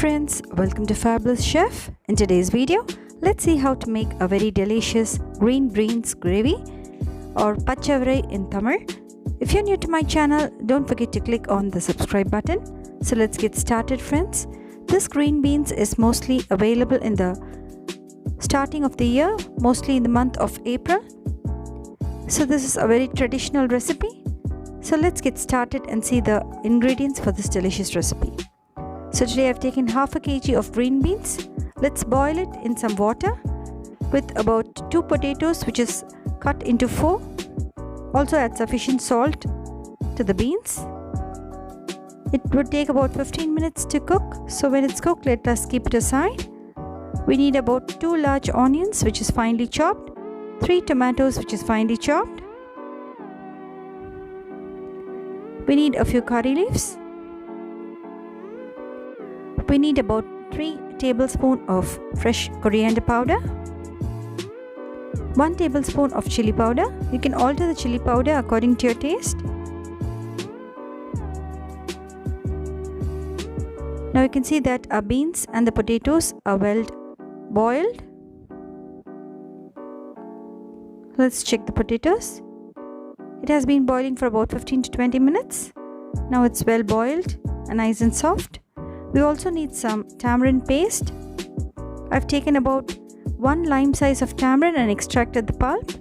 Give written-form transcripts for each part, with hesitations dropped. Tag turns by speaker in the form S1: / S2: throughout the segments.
S1: friends, welcome to Fabulous Chef. In today's video, let's see how to make a very delicious green beans gravy or PACHAI AVVARAI in Tamil. If you're new to my channel, don't forget to click on the subscribe button. So let's get started, friends. This green beans is mostly available in the starting of the year, mostly in the month of April. So this is a very traditional recipe. So let's get started and see the ingredients for this delicious recipe. So today I've taken half a kg of green beans. Let's boil it in some water with about 2 potatoes which is cut into 4. Also add sufficient salt to the beans. It would take about 15 minutes to cook. So when it's cooked, let us keep it aside. We need about 2 large onions which is finely chopped, 3 tomatoes which is finely chopped. We need a few curry leaves. We need about 3 tablespoons of fresh coriander powder, 1 tablespoon of chili powder. You can alter the chili powder according to your taste. Now you can see that our beans and the potatoes are well boiled. Let's check the potatoes. It has been boiling for about 15 to 20 minutes. Now it's well boiled and nice and soft. We also need some tamarind paste. I've taken about 1 lime size of tamarind and extracted the pulp.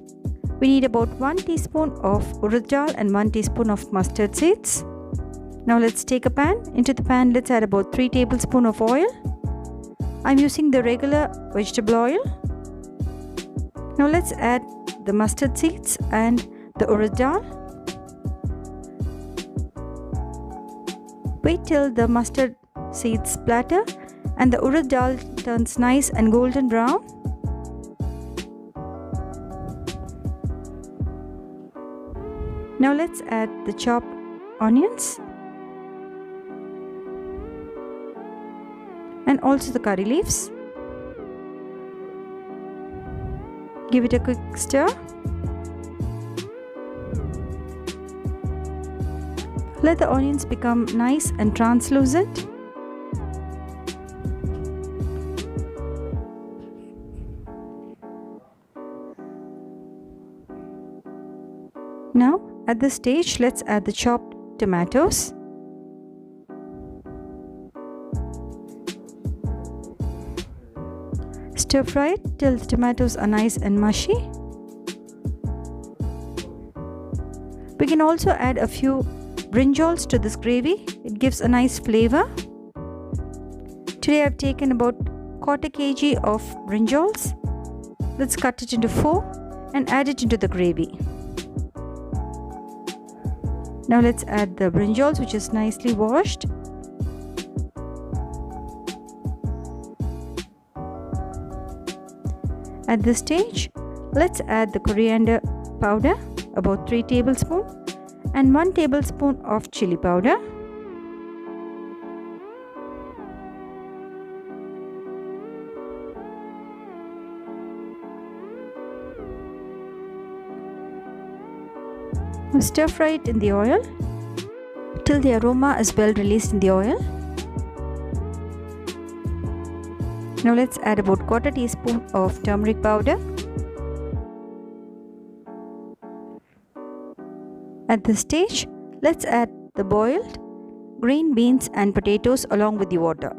S1: We need about 1 teaspoon of urad dal and 1 teaspoon of mustard seeds. Now let's take a pan. Into the pan, let's add about 3 tablespoons of oil. I'm using the regular vegetable oil. Now let's add the mustard seeds and the urad dal. Wait till the mustard seeds splatter and the urad dal turns nice and golden brown. Now let's add the chopped onions and also the curry leaves. Give it a quick stir. Let the onions become nice and translucent. Now, at this stage, let's add the chopped tomatoes. Stir fry it till the tomatoes are nice and mushy. We can also add a few brinjals to this gravy. It gives a nice flavor. Today I've taken about 1/4 kg of brinjals. Let's cut it into 4 and add it into the gravy. Now let's add the brinjals which is nicely washed. At this stage, let's add the coriander powder, about 3 tablespoons, and 1 tablespoon of chili powder. Stir fry it in the oil till the aroma is well released in the oil. Now let's add about 1/4 teaspoon of turmeric powder. At this stage, let's add the boiled green beans and potatoes along with the water.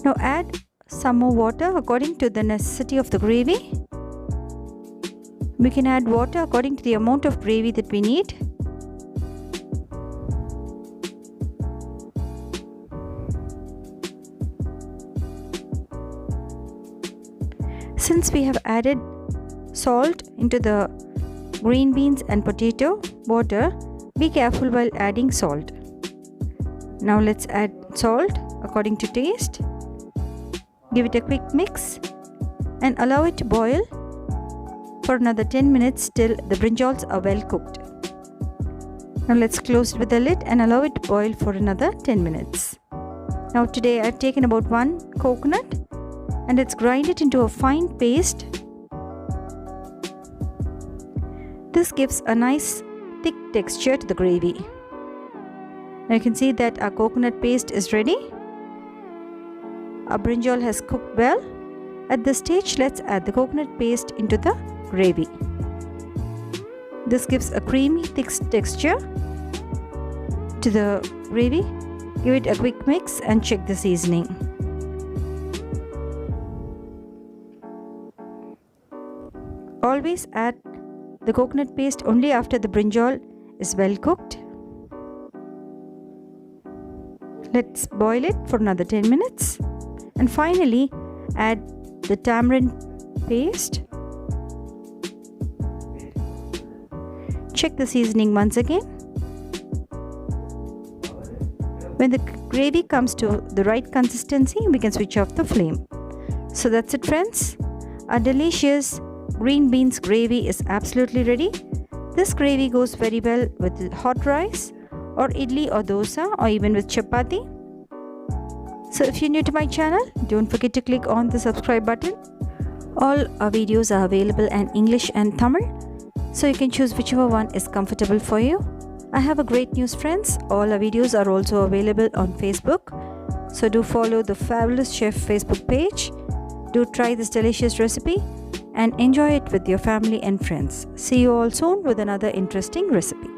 S1: Now add some more water according to the necessity of the gravy. We can add water according to the amount of gravy that we need. Since we have added salt into the green beans and potato water, be careful while adding salt. Now let's add salt according to taste. Give it a quick mix and allow it to boil for another 10 minutes till the brinjals are well cooked. Now let's close it with the lid and allow it to boil for another 10 minutes. Now today I've taken about 1 coconut and let's grind it into a fine paste. This gives a nice thick texture to the gravy. Now you can see that our coconut paste is ready. Our brinjal has cooked well. At this stage, let's add the coconut paste into the gravy. This gives a creamy, thick texture to the gravy. Give it a quick mix and check the seasoning. Always add the coconut paste only after the brinjal is well cooked. Let's boil it for another 10 minutes. And finally, add the tamarind paste. Check the seasoning once again. When the gravy comes to the right consistency, we can switch off the flame. So that's it, friends. Our delicious green beans gravy is absolutely ready. This gravy goes very well with hot rice or idli or dosa or even with chapati. So if you're new to my channel, don't forget to click on the subscribe button. All our videos are available in English and Tamil, so you can choose whichever one is comfortable for you. I have a great news, friends. All our videos are also available on Facebook. So do follow the Fabulous Chef Facebook page. Do try this delicious recipe and enjoy it with your family and friends. See you all soon with another interesting recipe.